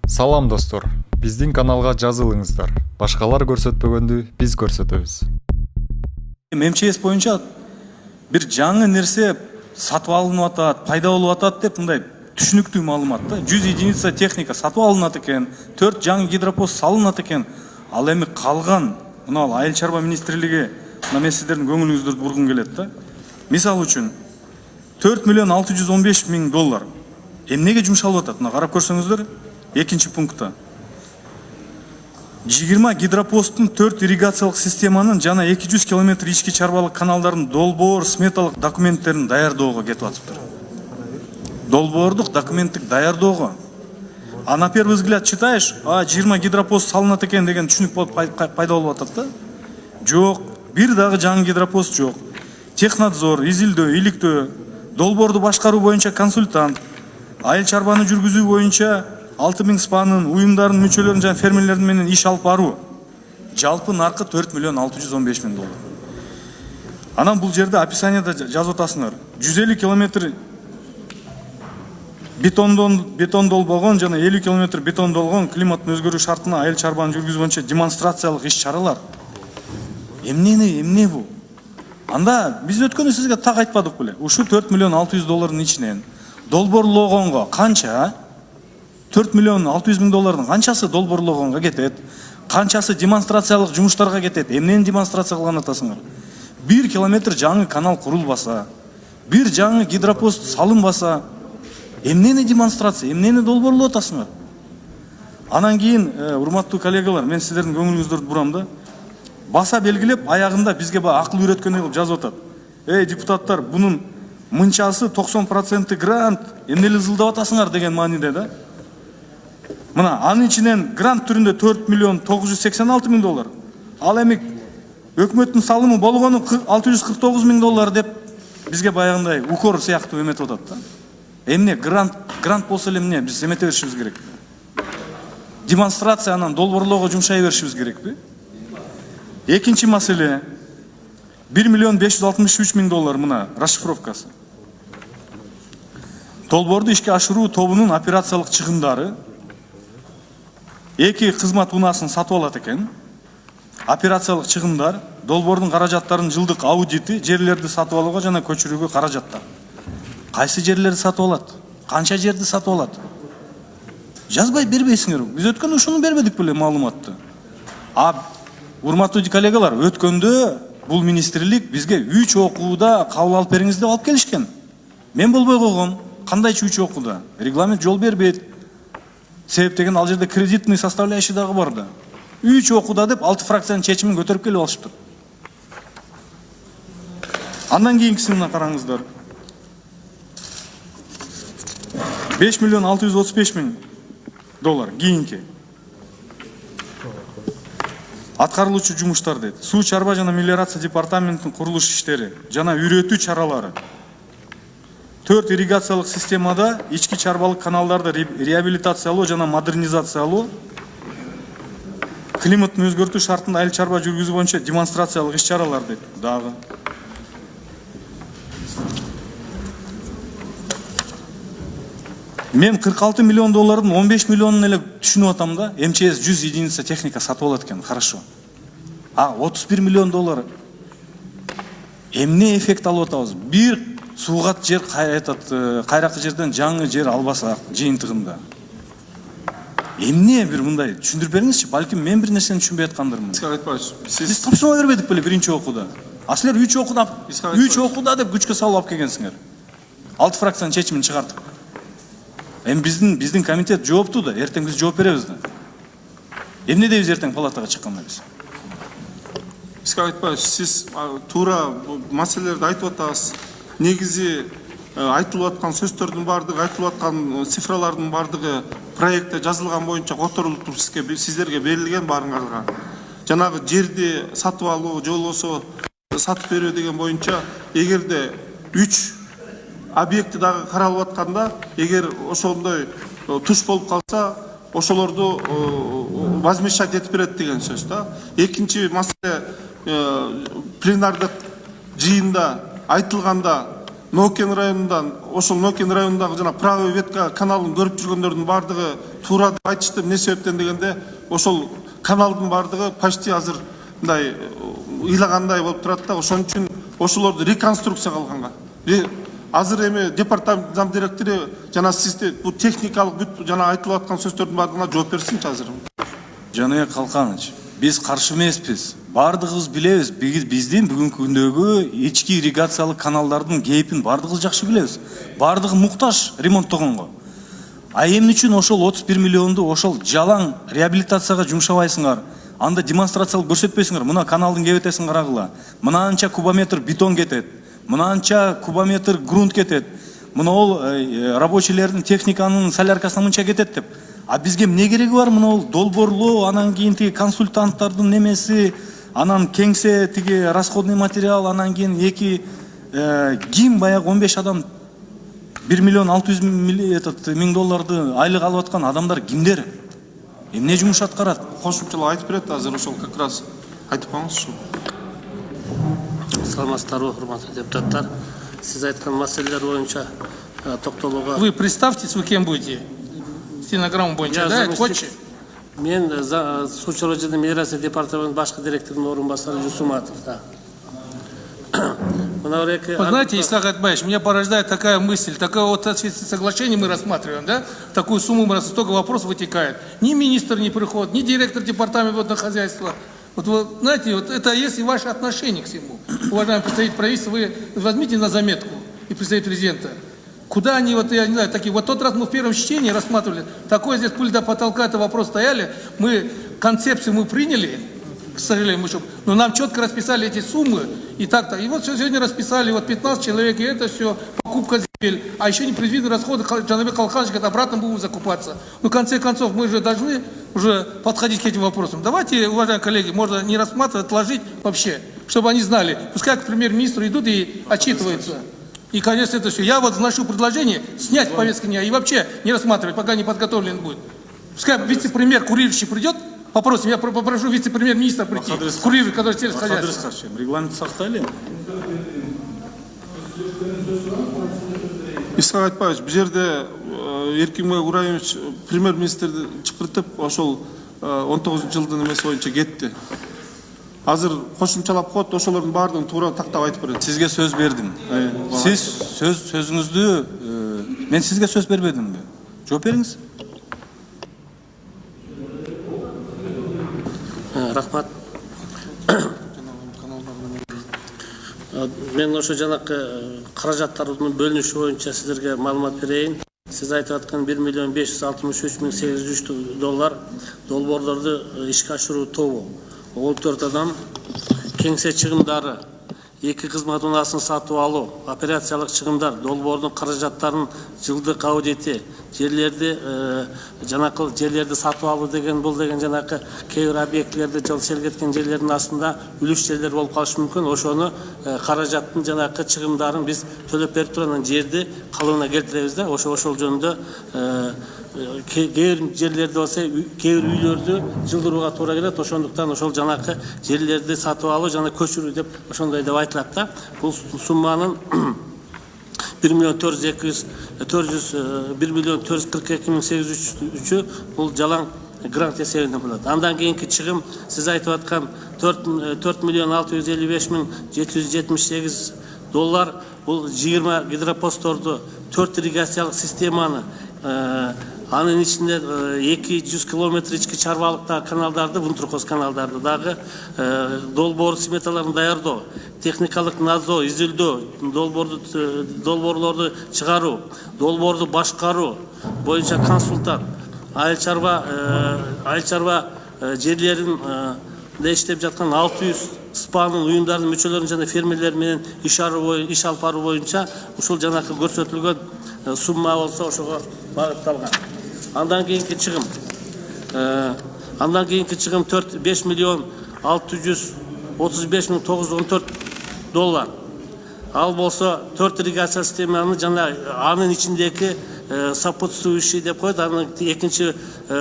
Салам достор, биздин каналга жазылыңыздар. Башкалар көрсөтпөгөндү биз көрсөтөбүз. МЧС боюнча бир жаңы нерсе сатып алынып атат, пайда болуп атат деп мындай түшүнүктүү маалымат да. 100 единица техника сатып алынат экен, 4 жаңы гидропост салынат экен. Ал эми калган мына Айыл чарба министрлиги мына мен сиздердин көңүлүңүздү бургум келет да. Мисалы үчүн 4.615.000 доллар эмнеге жумшалып атат? Мына карап көрсөңүздөр, экинчи пунктта 20 гидропосттун 4 ирригациялык системанын жана 200 км ички чарбалык каналдардын долбоор сметалык документтерин даярдоого кетип атыптыр. Долбоордук документтик даярдоого. А на первый взгляд читаешь, 20 гидропост салынат экен деген түшүнүк болуп пайда болуп атат да. Жок, бир дагы жаңы гидропост жок. Технадзор, изилдөө, иликтөө, долбоорду башкаруу боюнча консультант, айыл чарбаны жүргүзүү боюнча 6000 спанын, уюмдардын мүчөлөрүн жана фермерлердин менен иш алып баруу. Жалпы наркы 4.615.000 доллар. Анан бул жерде описаниеда жазып атасыңар. 150 км бетон долбогон жана 50 км бетон долбогон климаттын өзгөрүү шартына айыл чарбаны жүргүзүү боюнча демонстрациялык иш-чаралар. Эмне бул? Анда биз өткөндө сизге так айтпадык беле? Ушу 4.600.000 доллардын ичинен долбоорлогонго канча? 4.600.000 доллардын канчасы долбоорлогонго кетет? Канчасы демонстрациялык жумуштарга кетет? Эмнени демонстрация кылган атасыңар? 1 километр жаңы канал курулбаса, бир жаңы гидропост салынбаса, эмнени демонстрация, эмнени долбоорлоп атасыңар? Анан кийин, урматтуу коллегалар, мен сиздердин көңүлүңүздөрдү бурам да. Баса белгилеп, аягында бизге акыл үйрөткөндөй кылып жазып атат. Депутаттар, бунун мынчасы 90% грант, эмнели ызылдап атасыңар деген мааниде да. Мына анын ичинен грант түрүндө 4.986.000 доллар. Ал эми өкмөттүн салымы болгону 649.000 доллар деп бизге баягындай укор сыяктуу эметип атат да. Эмне грант болсо эле эмне биз эмете беришибиз керек. Демонстрациянан долбоорлоого жумшай беришибиз керекпи? Экинчи маселе 1.563.000 доллар мына расшифровкасы. Долбоорду ишке ашыруу тобунун операциялык чыгымдары 2 кызмат унаасын сатып алат экен. Операциялык чыгымдар, долбоордун каражаттарынын жылдык аудити, жерлерди сатып алууга жана көчүрүүгө каражаттар. Кайсы жерлерди сатып алат? Канча жерди сатып алат? Жазбай бербейсиңер. Биз өткөндө ушуну бербедик беле маалыматты. Урматтуу коллегалар, өткөндө бул министрлик бизге 3 окууда кабыл алып бериңиз деп алып келишкен. Мен болбой койгом. Кандайчы 3 окууда? Регламент жол бербейт. Себеп деген ал жерде кредитный составляющий дагы бар да. 3 окууда деп 6 фракциянын чечимин көтөрүп келип алышыптыр. Андан кийинкисине караңыздар. 5.635.000 доллар кийинки. Аткарылуучу жумуштар дейт. Суу чарба жана мелиорация департаментинин курулуш иштери жана үйрөтүү чаралары. 4 ирригациялык системада ички чарбалык каналдарды реабилитациялоо жана модернизациялоо, климаттын өзгөртүү шартында айыл чарба жүргүзүү боюнча демонстрациялык иш-чаралар дейт дагы. Мен 46 миллион доллардын 15 миллионун эле түшүнүп атам да. МЧС 100 единица техника сатып алат экен, хорошо. 31 миллион доллар эмне эффект алып атабыз? Бир суугат жер кайракы жерден жаңы жер албасак жыйынтыгында. Эмне бир мындай түшүндүрүп бериңизчи? Балким мен бир нерсени түшүнбөй аткандырмын. Сиз тапшырма бербедик беле биринчи окууда? Силер 3 окууда деп күчкө салып алып келгенсиңер. 6 фракциянын чечимин чыгартып. Эми биздин комитет жооптуу да, эртең биз жооп беребиз да. Эмне дейбиз эртең палатага чыкканда биз? Бизге айтпайсыз, сиз туура маселелерди айтып атасыз. Негизи айтылып аткан сөздөрдүн бардыгы, айтылып аткан цифралардын бардыгы проектте жазылган боюнча которулуп сиздерге берилген баарыңарга. Жанагы жерди сатып алуу, же болбосо сатып берүү деген боюнча эгерде 3 объекти дагы каралып атканда, эгер ошондой туш болуп калса, ошолорду возмещать этип берет деген сөз да. Экинчи маселе пленардык жыйында айтылганда Нокен районундан, ошол Нокен районундагы жана правый ветка каналын көрүп жүргөндөрдүн бардыгы туура деп айтышты. Эмне себептен дегенде, ошол каналдын бардыгы почти азыр мындай ыйлагандай болуп турат да, ошон үчүн ошолорду реконструкция кылганга. Азыр эми департамент зам директору жана сизде бул техникалык бүт жана айтылып аткан сөздөрдүн бардыгына жооп берсинчи азыр. Жаныбек Калканович, биз каршы эмеспиз. Бардыгыбыз билебиз. Биздин бүгүнкү күндөгү ички ирригациялык каналдардын кейпин бардыгыбыз жакшы билебиз. Бардыгы муктаж ремонттогонго. А эмне үчүн ошол 31 миллионду ошол жалаң реабилитацияга жумшабайсыңар? Анда демонстрациялык көрсөтпөйсүңөр. Мына каналдын кебетесин карагыла. Мынанча кубометр бетон кетет. Мынанча кубометр грунт кетет. Мына ол рабочийлердин техниканын соляркасына мынча кетет деп. А бизге эмне кереги бар? Мына ол долбоорлоо, анан кийин тиги консультанттардын немеси, анан кеңсе тиги расходный материал, анан кийин ким баягы 15 адам 1 миллион 600 миң долларды айлык алып аткан адамдар кимдер? Эмне жумуш аткарат? Кошумчалап айтып берет азыр, ошол как раз айтып коңузчу. Саламатсыздарбы, урматтуу депутаттар. Сиз айткан маселелер боюнча токтолууга. Вы представьтесь, вы кем будете? Стенограмму боюнча, да? Хотчи? Мен суу чарба жана мелиорация департамент башкы директорунун орун басары Жусуматов. Вы знаете, Ислах Атбаевич, меня порождает такая мысль, такое вот соглашение мы рассматриваем, да? Такую сумму мы рассматриваем, столько вопросов вытекает. Ни министр не приходит, ни директор департамента водного хозяйства. Вот вы знаете, вот это есть и ваше отношение к всему. Уважаемый представитель правительства, вы возьмите на заметку и представитель президента. Куда они, вот я не знаю, такие, вот тот раз мы в первом чтении рассматривали, такой здесь пыль до потолка, это вопрос стояли, мы концепцию мы приняли, к сожалению, но нам четко расписали эти суммы, и так-то. И вот все сегодня расписали, вот 15 человек, и это все, покупка земель, а еще не предвидены расходы, Жаныбек Калканович говорит, обратно будем закупаться. Ну, в конце концов, мы же должны уже подходить к этим вопросам. Давайте, уважаемые коллеги, можно не рассматривать, отложить вообще, чтобы они знали. Пускай к премьер-министру идут и отчитываются. И, конечно, это все. Я вот вношу предложение снять повестку дня и вообще не рассматривать, пока не подготовлен будет. Пускай вице-премьер курирующий придет, попросим, я попрошу вице-премьер-министра прийти, курирующий, который сельскохозяйство. Регламент сактайлы. Ислам Айтбаевич, бул жерде Эркин Урайымович премьер-министрди чыпыртып, ошол 19-жылдын эмеси боюнча кетти. Азыр кошумчалап коет, ошолордун баардыгын туура тактап айтып берет. Сизге сөз бердим. Сиз сөзүңүздү мен сизге сөз бербедимби? Жооп бериңиз. Рахмат. Мен ошо жанакы каражаттардын бөлүнүшү боюнча сиздерге маалымат берейин. Сиз айтып аткан 1 миллион 563 миң 803 доллар долбоорлорду ишке ашыруу тобу. 14 адам, кеңсе чыгымдары, 2 кызмат унаасын сатып алуу, операциялык чыгымдар, долбоордун каражаттарын жылдык аудити, жерлерди сатып алуу деген бул деген жанакы кээ бир объектилерди жол сергеткен жерлердин астында үлүш жерлер болуп калышы мүмкүн. Ошону каражаттын жанакы чыгымдарын биз төлөп берип турган жерди калыбына келтиребиз да. Ошол жөнүндө кээ бир жерлерде болсо кээ бир үйлөрдү жылдырууга туура келет. Ошондуктан ошол жанакы жерлерди сатып алуу жана көчүрүү деп ошондой деп айтылат да. Бул сумманын 1 миллион 442 миң 803 бул жалаң грант эсебинде болот. Андан кийинки чыгым сиз айтып аткан 4 миллион 655 миң 778 доллар бул 20 гидропостторду 4 ирригациялык системаны анын ичинде 200 километр ички чарбалыктагы каналдарды, Вунтуркос каналдарды дагы долбоор сметаларын даярдоо, техникалык надзор, изилдөө, долбоорлорду чыгаруу, долбоорду башкаруу боюнча консультант, айыл чарба жерлерин иштеп жаткан 600 СПАнын уюмдарынын мүчөлөрүн жана фермерлер менен иш алып баруу боюнча ушул жанакы көрсөтүлгөн сумма болсо ошого багытталган. Андан кийинки чыгым 5 миллион 635 миң 914 доллар. Ал болсо 4 ирригация системаны жана анын ичиндеги сопутствующий деп коет, анын экинчи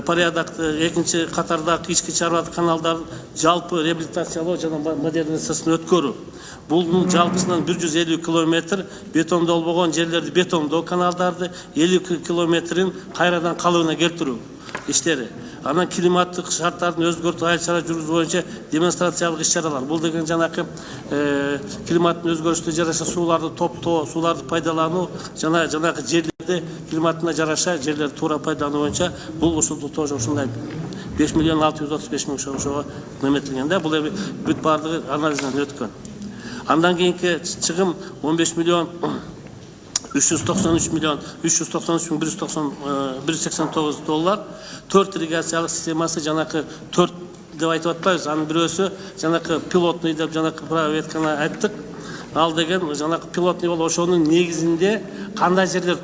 порядокты, экинчи катардагы ички чарбалык каналдардын жалпы реабилитациялоо жана модернизациясын өткөрүү. Бул жалпысынан 150 километр бетондолбогон жерлерди бетондоо, каналдарды 50 километрин кайрадан калыбына келтирүү иштери. Анан климаттык шарттардын өзгөртүү айыл чара жүргүзүү боюнча демонстрациялык иш-чаралар. Бул деген жанакы климаттын өзгөрүшүнө жараша сууларды топтоо, сууларды пайдалануу жана жанакы жерлерди климатына жараша жерлерди туура пайдалануу боюнча бул ушул тоже ушундай 5 миллион 635 миң ошого неметилген да. Бул эми бүт бардыгы анализден өткөн. Андан кийинки чыгым 15 миллион 393 миллион 393 миң 189 доллар. 4 ирригациялык системасы жанакы 4 деп айтып атпайбыз. Анын бирөөсү жанакы пилотный деп жанакы проверканы айттык. Ал деген жанакы пилотный болуп ошонун негизинде кандай жерлер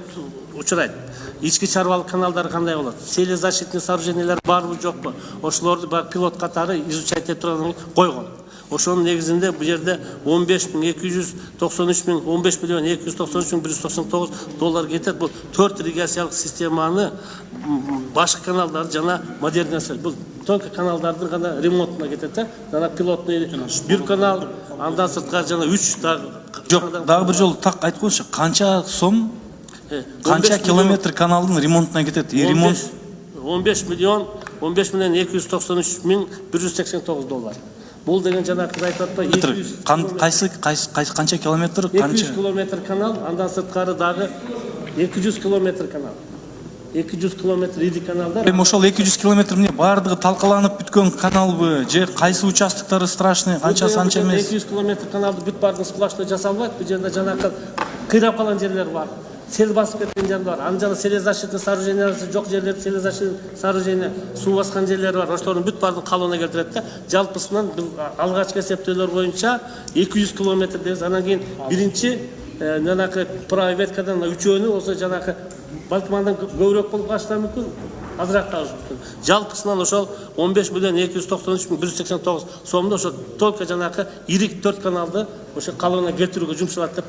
учурайт? Ички чарбалык каналдар кандай болот? Селезащитный сооружениялар барбы жокпу? Ошолорду пилот катары изучать этип турган койгон. Ошонун негизинде бул жерде 15 миллион 293 миң 199 доллар кетет. Бул 4 ирригациялык системаны башка каналдарды жана модернизация. Бул только каналдардын гана ремонтуна кетет да. Жана пилотный бир канал, андан сырткары жана 3 дагы. Жок, дагы бир жолу так айтып коюңузчу, канча сом, канча километр каналдын ремонтуна кетет? Ремонт 15 миллион 293 миң 189 доллар. Бул деген жанакы айтып атпай 200 канча километр, 200 километр канал, андан сырткары дагы 200 километр канал. 200 километр иди каналдар. Эми ошол 200 километр эмне бардыгы талкаланып бүткөн каналбы же кайсы участоктары страшный, канча эмес? 200 километр каналды бүт бардыгы сплошной жасалбайт. Бул жерде жанакы кыйрап калган жерлер бар. Сел басып кеткен жер бар. Аны жана селезащитный сооружениялары жок жерлерде селезащитный сооружение, суу баскан жерлер бар. Ошолордун бүт бардыгын калыбына келтирет да. Жалпысынан алгачкы эсептөөлөр боюнча 200 километр дегиз. Анан кийин биринчи жанакы проветкадан үчөөнү болсо жанакы балким андан көбүрөөк болуп калышы мүмкүн, азыраак калышы мүмкүн. Жалпысынан ошол 15 миллион 293 миң 189 сомдо ошо только жанакы ирик 4 каналды ошо калыбына келтирүүгө жумшалат деп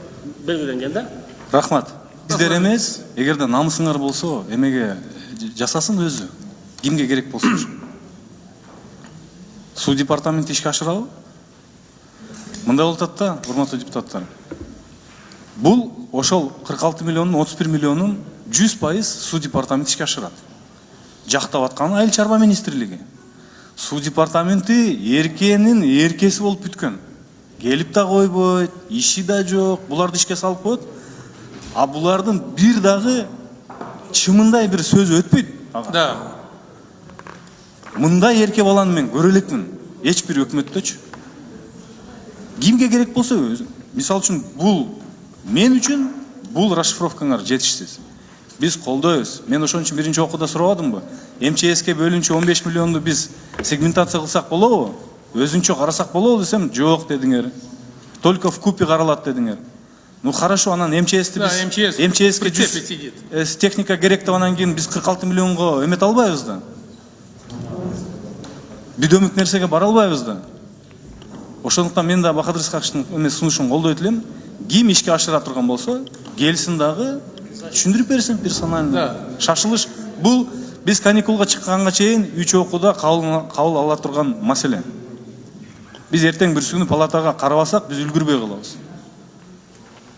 белгиленген да. Рахмат. Биздер эмес, эгерде намысыңар болсо, эмеге жасасын өзү. Кимге керек болсо. Суу департаменти ишке ашырабы? Мындай болуп атат да, урматтуу депутаттар. Бул ошол 46 миллионун 31 миллионун 100% суу департаменти ишке ашырат. Жактап аткан айыл чарба министрлиги. Суу департаменти эркенин эркеси болуп бүткөн. Келип да койбойт, иши да жок, буларды ишке салып коет. А булардын бир дагы чымындай бир сөзү өтпөйт. Да. Мындай эрке баланы мен көрө элекмин. Эч бир өкмөттөчү. Кимге керек болсо өзү. Мисал үчүн бул мен үчүн бул расшифровкаңар жетишсиз. Биз колдойбуз. Мен ошон үчүн биринчи окууда сурабадымбы? МЧСке бөлүнчү 15 миллионду биз сегментация кылсак болобу? Өзүнчө карасак болобу десем, жок дедиңер. Только вкупе каралат дедиңер. Ну хорошо, анан МЧСти биз МЧСке техника керек деп анан кийин биз 46 миллионго эмете албайбыз да. Бүдөмүк нерсеге бара албайбыз да. Ошондуктан мен да Бакадыр Исхаковичтин эмес сунушун колдойт элем. Ким ишке ашыра турган болсо, келсин дагы түшүндүрүп берсин персонально. Шашылыш бул биз каникулга чыкканга чейин 3 окууда кабыл ала турган маселе. Биз эртең бүрсүгүнү палатага карабасак, биз үлгүрбөй калабыз.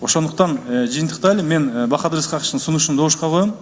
Ошондуктан жыйынтыктайлы мен Бакадыр Исхаковичтин сунушун добушка коем.